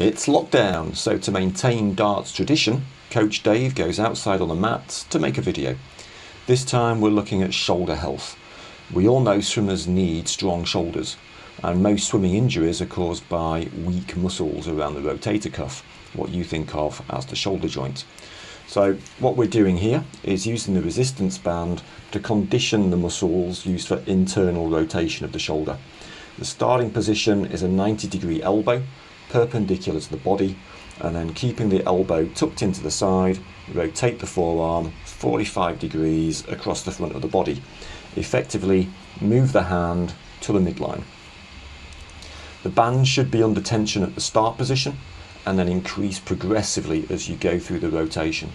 It's lockdown, so to maintain darts tradition, Coach Dave goes outside on the mat to make a video. This time we're looking at shoulder health. We all know swimmers need strong shoulders, and most swimming injuries are caused by weak muscles around the rotator cuff, what you think of as the shoulder joint. So what we're doing here is using the resistance band to condition the muscles used for internal rotation of the shoulder. The starting position is a 90-degree elbow, perpendicular to the body, and then keeping the elbow tucked into the side, rotate the forearm 45 degrees across the front of the body. Effectively move the hand to the midline. The band should be under tension at the start position and then increase progressively as you go through the rotation.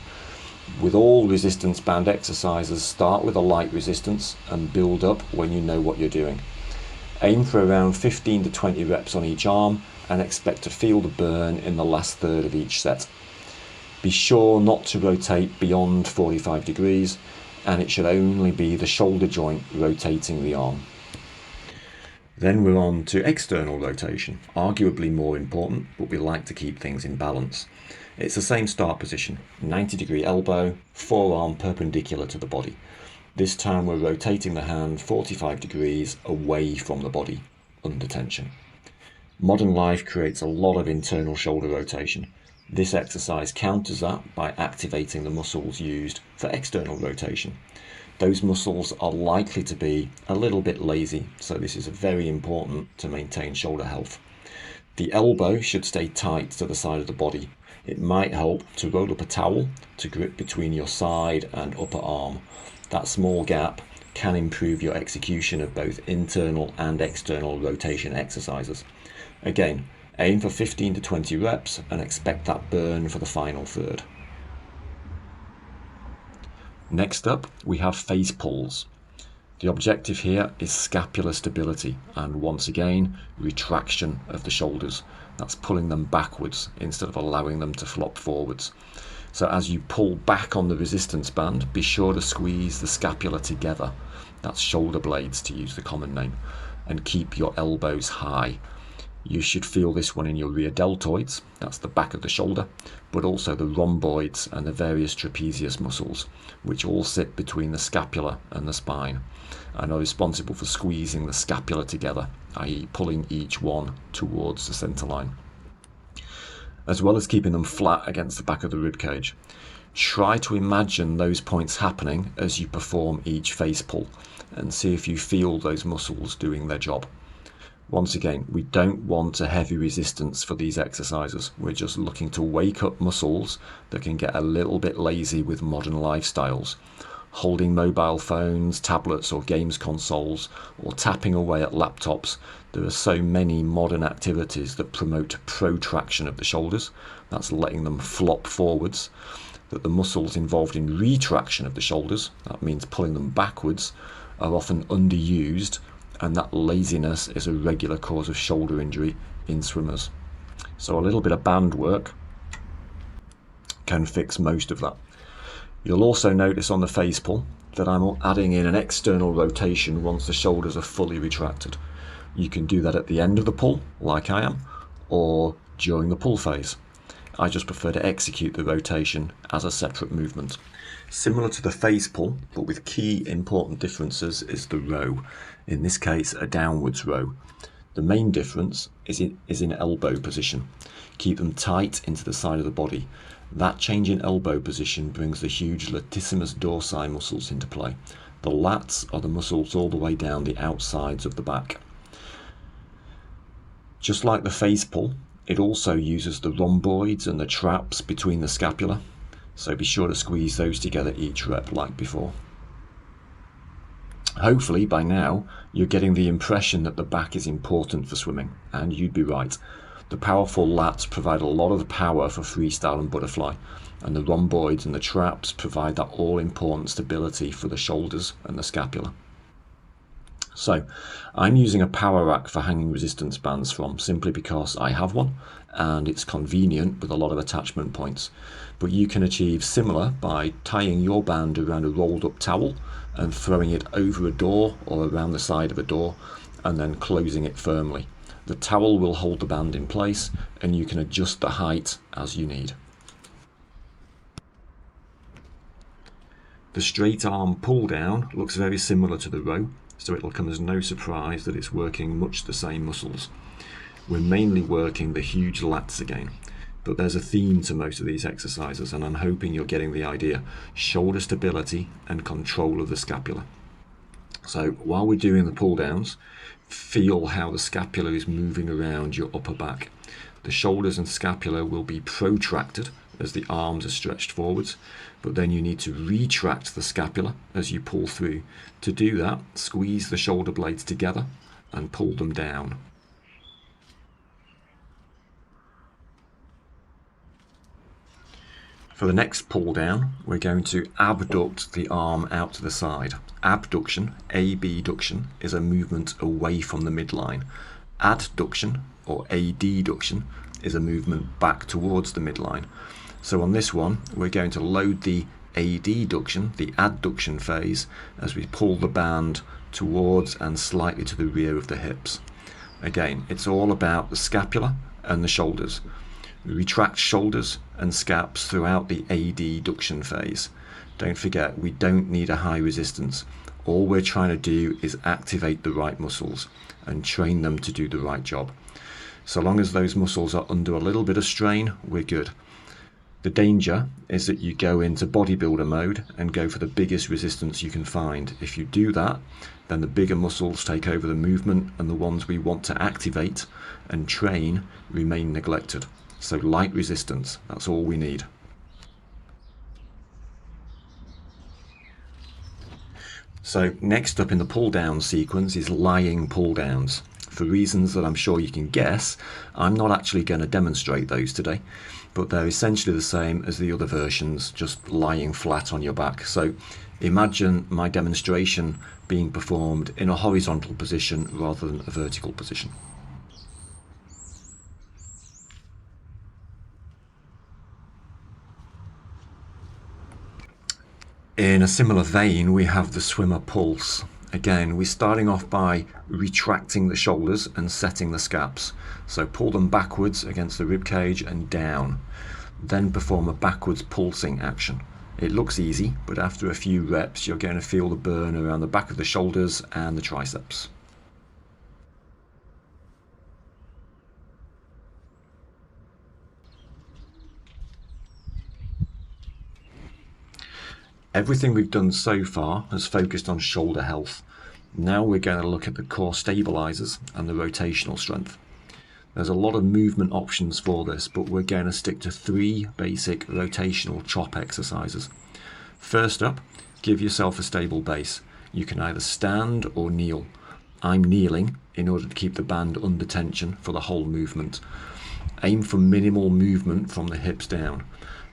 With all resistance band exercises, start with a light resistance and build up when you know what you're doing. Aim for around 15 to 20 reps on each arm and expect to feel the burn in the last third of each set. Be sure not to rotate beyond 45 degrees, and it should only be the shoulder joint rotating the arm. Then we're on to external rotation, arguably more important, but we like to keep things in balance. It's the same start position, 90-degree elbow, forearm perpendicular to the body. This time we're rotating the hand 45 degrees away from the body, under tension. Modern life creates a lot of internal shoulder rotation. This exercise counters that by activating the muscles used for external rotation. Those muscles are likely to be a little bit lazy, so this is very important to maintain shoulder health. The elbow should stay tight to the side of the body. It might help to roll up a towel to grip between your side and upper arm. That small gap can improve your execution of both internal and external rotation exercises. Again, aim for 15 to 20 reps and expect that burn for the final third. Next up, we have face pulls. The objective here is scapular stability and once again, retraction of the shoulders. That's pulling them backwards instead of allowing them to flop forwards. So as you pull back on the resistance band, be sure to squeeze the scapula together. That's shoulder blades to use the common name, and keep your elbows high. You should feel this one in your rear deltoids, that's the back of the shoulder, but also the rhomboids and the various trapezius muscles, which all sit between the scapula and the spine, and are responsible for squeezing the scapula together, i.e. pulling each one towards the center line, as well as keeping them flat against the back of the rib cage. Try to imagine those points happening as you perform each face pull, and see if you feel those muscles doing their job. Once again, we don't want a heavy resistance for these exercises. We're just looking to wake up muscles that can get a little bit lazy with modern lifestyles. Holding mobile phones, tablets or games consoles, or tapping away at laptops. There are so many modern activities that promote protraction of the shoulders, that's letting them flop forwards, that the muscles involved in retraction of the shoulders, that means pulling them backwards, are often underused, and that laziness is a regular cause of shoulder injury in swimmers. So a little bit of band work can fix most of that. You'll also notice on the face pull that I'm adding in an external rotation once the shoulders are fully retracted. You can do that at the end of the pull, like I am, or during the pull phase. I just prefer to execute the rotation as a separate movement. Similar to the face pull, but with key important differences, is the row. In this case, a downwards row. The main difference is in elbow position. Keep them tight into the side of the body. That change in elbow position brings the huge latissimus dorsi muscles into play. The lats are the muscles all the way down the outsides of the back. Just like the face pull, it also uses the rhomboids and the traps between the scapula, so be sure to squeeze those together each rep like before. Hopefully by now you're getting the impression that the back is important for swimming, and you'd be right. The powerful lats provide a lot of the power for freestyle and butterfly, and the rhomboids and the traps provide that all-important stability for the shoulders and the scapula. So I'm using a power rack for hanging resistance bands from, simply because I have one and it's convenient with a lot of attachment points. But you can achieve similar by tying your band around a rolled up towel and throwing it over a door or around the side of a door and then closing it firmly. The towel will hold the band in place and you can adjust the height as you need. The straight arm pull down looks very similar to the row, so it'll come as no surprise that it's working much the same muscles. We're mainly working the huge lats again, but there's a theme to most of these exercises and I'm hoping you're getting the idea. Shoulder stability and control of the scapula. So while we're doing the pull downs, feel how the scapula is moving around your upper back. The shoulders and scapula will be protracted as the arms are stretched forwards, but then you need to retract the scapula as you pull through. To do that, squeeze the shoulder blades together and pull them down. For the next pull down, we're going to abduct the arm out to the side. Abduction, abduction, is a movement away from the midline. Adduction, or adduction, is a movement back towards the midline. So on this one, we're going to load the adduction, the adduction phase, as we pull the band towards and slightly to the rear of the hips. Again, it's all about the scapula and the shoulders. Retract shoulders and scaps throughout the adduction phase. Don't forget, we don't need a high resistance. All we're trying to do is activate the right muscles and train them to do the right job. So long as those muscles are under a little bit of strain, we're good. The danger is that you go into bodybuilder mode and go for the biggest resistance you can find. If you do that, then the bigger muscles take over the movement and the ones we want to activate and train remain neglected. So light resistance, that's all we need. So next up in the pull down sequence is lying pull downs. For reasons that I'm sure you can guess, I'm not actually going to demonstrate those today, but they're essentially the same as the other versions, just lying flat on your back. So imagine my demonstration being performed in a horizontal position rather than a vertical position. In a similar vein, we have the swimmer pulse. Again, we're starting off by retracting the shoulders and setting the scaps. So pull them backwards against the rib cage and down. Then perform a backwards pulsing action. It looks easy, but after a few reps, you're going to feel the burn around the back of the shoulders and the triceps. Everything we've done so far has focused on shoulder health. Now we're going to look at the core stabilizers and the rotational strength. There's a lot of movement options for this, but we're going to stick to 3 basic rotational chop exercises. First up, give yourself a stable base. You can either stand or kneel. I'm kneeling in order to keep the band under tension for the whole movement. Aim for minimal movement from the hips down.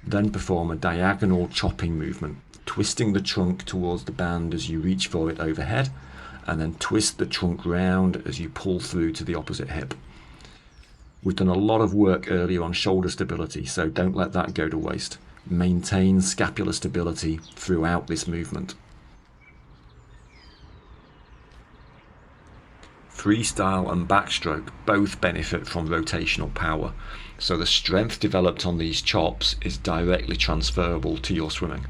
Then perform a diagonal chopping movement, twisting the trunk towards the band as you reach for it overhead, and then twist the trunk round as you pull through to the opposite hip. We've done a lot of work earlier on shoulder stability, so don't let that go to waste. Maintain scapular stability throughout this movement. Freestyle and backstroke both benefit from rotational power, so the strength developed on these chops is directly transferable to your swimming.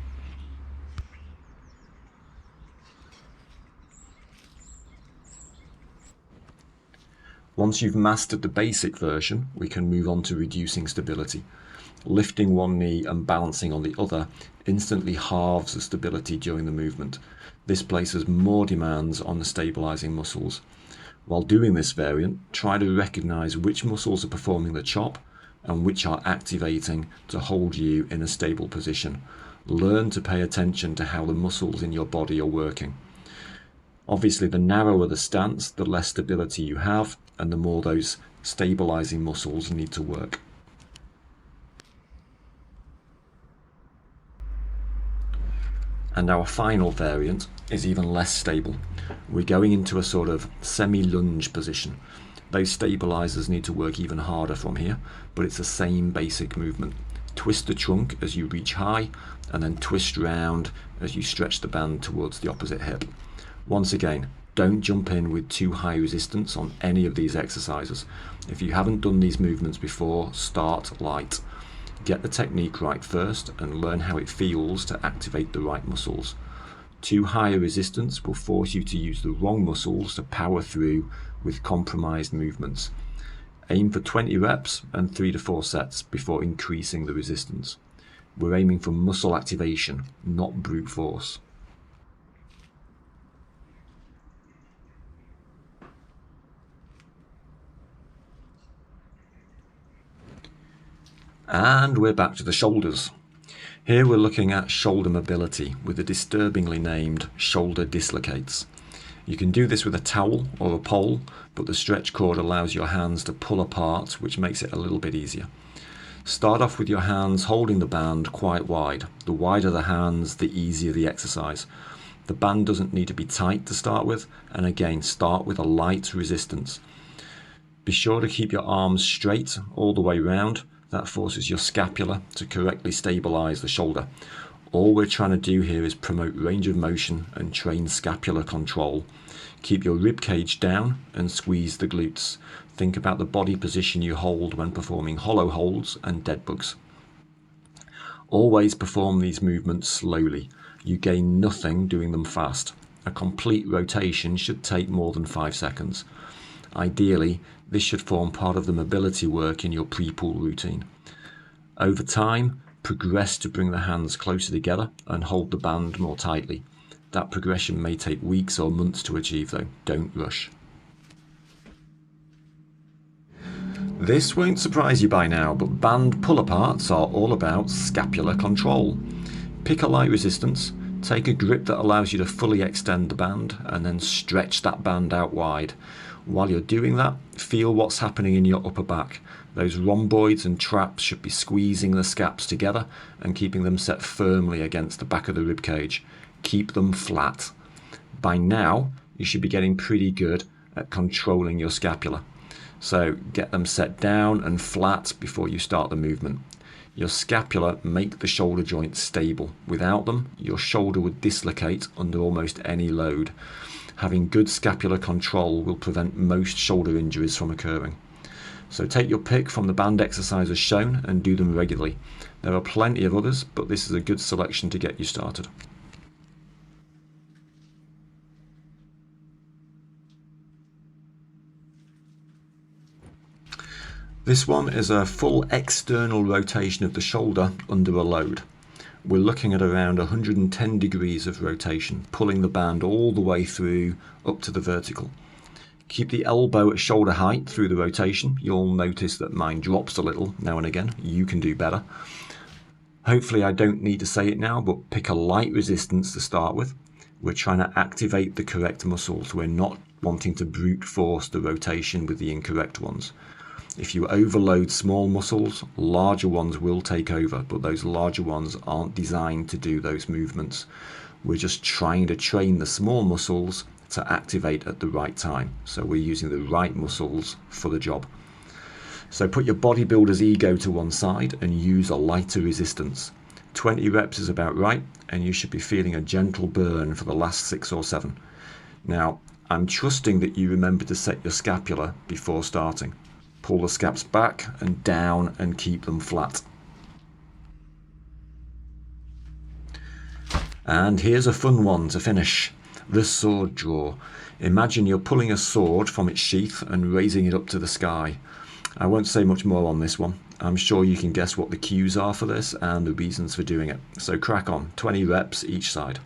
Once you've mastered the basic version, we can move on to reducing stability. Lifting one knee and balancing on the other instantly halves the stability during the movement. This places more demands on the stabilizing muscles. While doing this variant, try to recognize which muscles are performing the chop and which are activating to hold you in a stable position. Learn to pay attention to how the muscles in your body are working. Obviously, the narrower the stance, the less stability you have, and the more those stabilizing muscles need to work. And our final variant is even less stable. We're going into a sort of semi-lunge position. Those stabilizers need to work even harder from here, but it's the same basic movement. Twist the trunk as you reach high, and then twist round as you stretch the band towards the opposite hip. Once again, Don't jump in with too high resistance on any of these exercises. If you haven't done these movements before, start light. Get the technique right first and learn how it feels to activate the right muscles. Too high a resistance will force you to use the wrong muscles to power through with compromised movements. Aim for 20 reps and 3 to 4 sets before increasing the resistance. We're aiming for muscle activation, not brute force. And we're back to the shoulders. Here we're looking at shoulder mobility with the disturbingly named shoulder dislocates. You can do this with a towel or a pole, but the stretch cord allows your hands to pull apart, which makes it a little bit easier. Start off with your hands holding the band quite wide. The wider the hands, the easier the exercise. The band doesn't need to be tight to start with, and again, start with a light resistance. Be sure to keep your arms straight all the way round. That forces your scapula to correctly stabilize the shoulder. All we're trying to do here is promote range of motion and train scapular control. Keep your rib cage down and squeeze the glutes. Think about the body position you hold when performing hollow holds and dead bugs. Always perform these movements slowly. You gain nothing doing them fast. A complete rotation should take more than 5 seconds. Ideally, this should form part of the mobility work in your pre-pull routine. Over time, progress to bring the hands closer together and hold the band more tightly. That progression may take weeks or months to achieve though. Don't rush. This won't surprise you by now, but band pull-aparts are all about scapular control. Pick a light resistance, take a grip that allows you to fully extend the band, and then stretch that band out wide. While you're doing that, feel what's happening in your upper back. Those rhomboids and traps should be squeezing the scaps together and keeping them set firmly against the back of the rib cage. Keep them flat. By now, you should be getting pretty good at controlling your scapula. So get them set down and flat before you start the movement. Your scapula make the shoulder joints stable. Without them, your shoulder would dislocate under almost any load. Having good scapular control will prevent most shoulder injuries from occurring. So take your pick from the band exercises shown and do them regularly. There are plenty of others, but this is a good selection to get you started. This one is a full external rotation of the shoulder under a load. We're looking at around 110 degrees of rotation, pulling the band all the way through up to the vertical. Keep the elbow at shoulder height through the rotation. You'll notice that mine drops a little now and again. You can do better. Hopefully I don't need to say it now, but pick a light resistance to start with. We're trying to activate the correct muscles. We're not wanting to brute force the rotation with the incorrect ones. If you overload small muscles, larger ones will take over, but those larger ones aren't designed to do those movements. We're just trying to train the small muscles to activate at the right time. So we're using the right muscles for the job. So put your bodybuilder's ego to one side and use a lighter resistance. 20 reps is about right, and you should be feeling a gentle burn for the last 6 or 7. Now, I'm trusting that you remember to set your scapula before starting. Pull the scaps back and down and keep them flat. And here's a fun one to finish. The sword draw. Imagine you're pulling a sword from its sheath and raising it up to the sky. I won't say much more on this one. I'm sure you can guess what the cues are for this and the reasons for doing it. So crack on, 20 reps each side.